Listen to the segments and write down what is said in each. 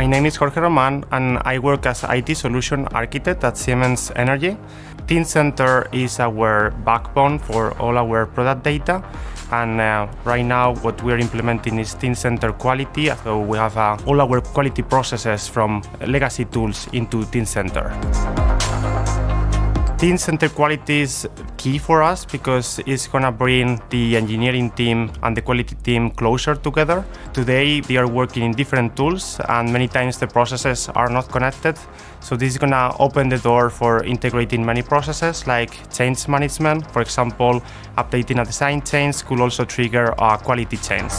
name is Jorge Roman, and I work as IT solution architect at Siemens Energy. Teamcenter is our backbone for all our product data, and right now what we're implementing is Teamcenter quality. So we have all our quality processes from legacy tools into Teamcenter. Teamcenter quality is key for us because it's going to bring the engineering team and the quality team closer together. Today, they are working in different tools, and many times the processes are not connected. So this is going to open the door for integrating many processes like change management. For example, updating a design change could also trigger a quality change.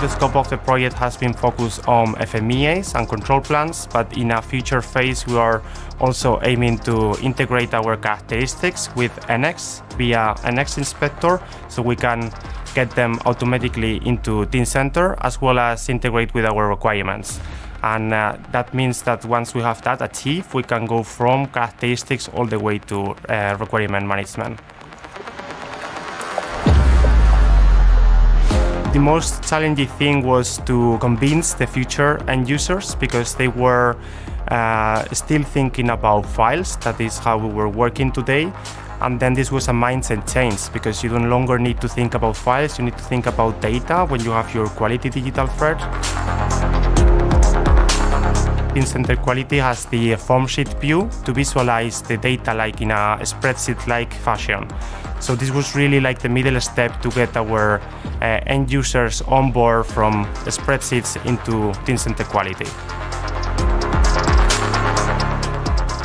The scope of the project has been focused on FMEAs and control plans, but in a future phase we are also aiming to integrate our characteristics with NX via NX Inspector, so we can get them automatically into Teamcenter as well as integrate with our requirements. And that means that once we have that achieved, we can go from characteristics all the way to requirement management. The most challenging thing was to convince the future end users because they were still thinking about files. That is how we were working today. And then this was a mindset change because you no longer need to think about files, you need to think about data when you have your quality digital thread. Teamcenter Quality has the form sheet view to visualize the data like in a spreadsheet-like fashion. So this was really like the middle step to get our end users on board from spreadsheets into Teamcenter Quality.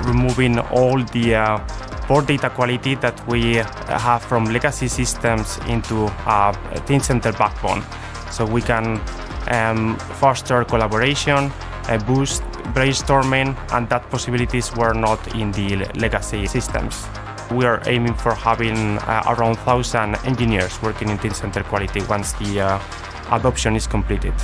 Removing all the board data quality that we have from legacy systems into a Teamcenter backbone. So we can foster collaboration, boost brainstorming, and that possibilities were not in the legacy systems. We are aiming for having around 1,000 engineers working in Teamcenter Quality once the adoption is completed.